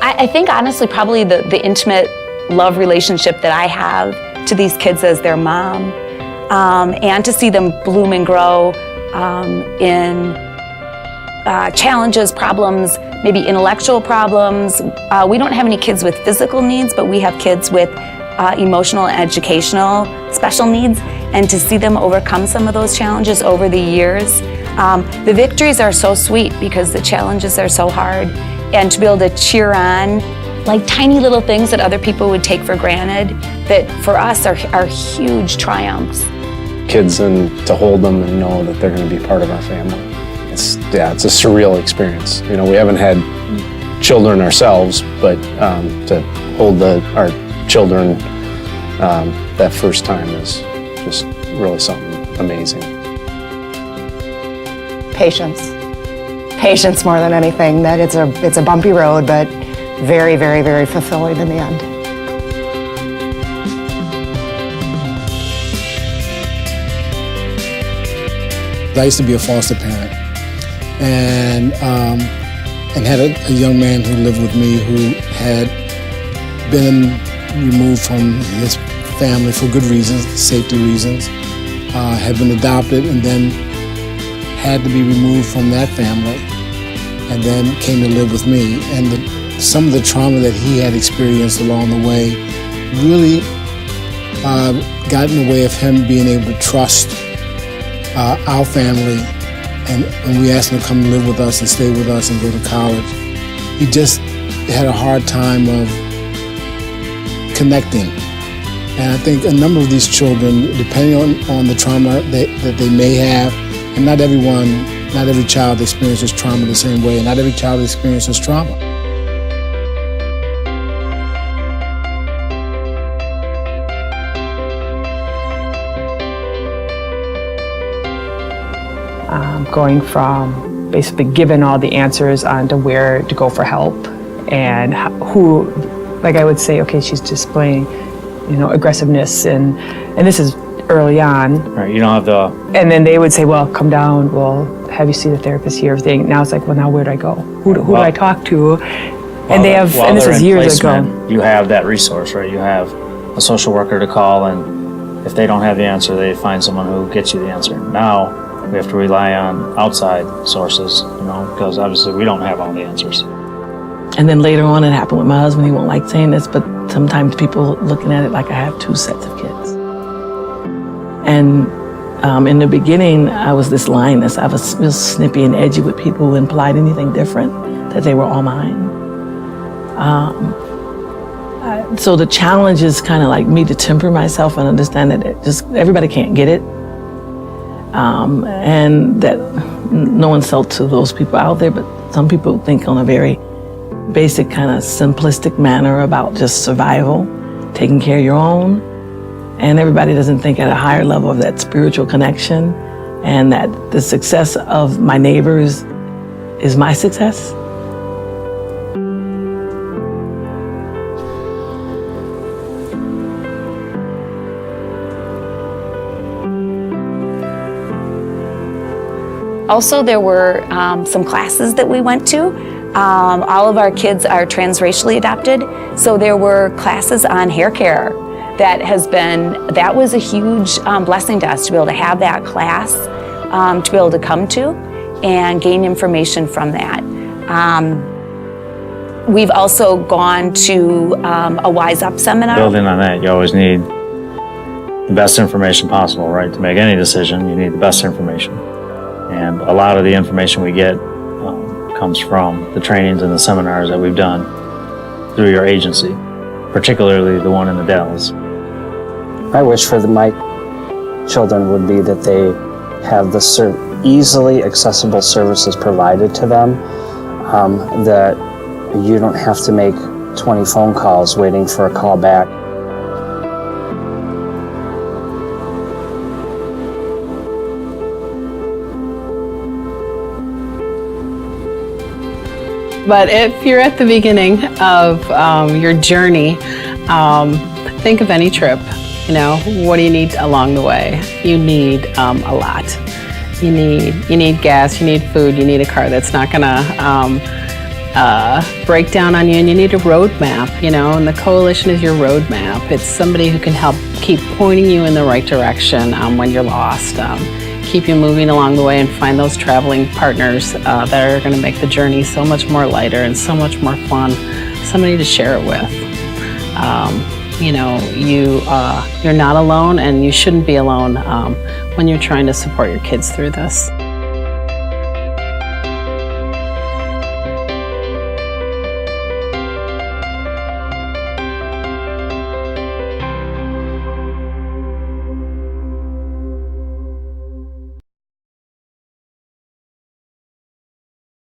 I think honestly probably the intimate love relationship that I have to these kids as their mom, and to see them bloom and grow in challenges, problems, maybe intellectual problems. We don't have any kids with physical needs, but we have kids with emotional and educational special needs, and to see them overcome some of those challenges over the years. The victories are so sweet because the challenges are so hard, and to be able to cheer on like tiny little things that other people would take for granted that for us are huge triumphs. Kids, and to hold them and know that they're going to be part of our family. It's a surreal experience. You know, we haven't had children ourselves, but to hold our children that first time is just really something amazing. Patience more than anything. That it's a bumpy road, but very, very, very fulfilling in the end. I used to be a foster parent, and had a young man who lived with me who had been removed from his family for good reasons, safety reasons, had been adopted and then had to be removed from that family and then came to live with me. And some of the trauma that he had experienced along the way really got in the way of him being able to trust our family. And when we asked him to come live with us and stay with us and go to college, he just had a hard time of connecting. And I think a number of these children, depending on the trauma that they may have, and not every child experiences trauma the same way, and not every child experiences trauma. Going from basically given all the answers on to where to go for help and who, like I would say, okay, she's displaying, aggressiveness and this is early on. Right, you don't have the... And then they would say, well, come down, we'll have you see the therapist here, everything. Now it's like, well, now where do I go? Who do I talk to? And and this is years ago. You have that resource, right? You have a social worker to call, and if they don't have the answer, they find someone who gets you the answer. Now, we have to rely on outside sources, because obviously we don't have all the answers. And then later on, it happened with my husband. He won't like saying this, but sometimes people looking at it like I have two sets of kids. And in the beginning, I was this lioness. I was real snippy and edgy with people who implied anything different, that they were all mine. So the challenge is kind of like me to temper myself and understand that everybody can't get it. And that no insult to those people out there, but some people think on a very basic kind of simplistic manner about just survival, taking care of your own. And everybody doesn't think at a higher level of that spiritual connection and that the success of my neighbors is my success. Also, there were some classes that we went to. All of our kids are transracially adopted, so there were classes on hair care. That was a huge blessing to us to be able to have that class, to be able to come to and gain information from that. We've also gone to a Wise Up seminar. Building on that, you always need the best information possible, right? To make any decision, you need the best information. And a lot of the information we get comes from the trainings and the seminars that we've done through your agency, particularly the one in the Dells. My wish for my children would be that they have the easily accessible services provided to them, that you don't have to make 20 phone calls waiting for a call back. But if you're at the beginning of your journey, think of any trip. What do you need along the way? You need a lot. You need gas, you need food, you need a car that's not gonna breakdown on you and you need a roadmap, you know, and the coalition is your roadmap. It's somebody who can help keep pointing you in the right direction when you're lost, keep you moving along the way, and find those traveling partners that are going to make the journey so much more lighter and so much more fun, somebody to share it with. You know, you're not alone, and you shouldn't be alone when you're trying to support your kids through this.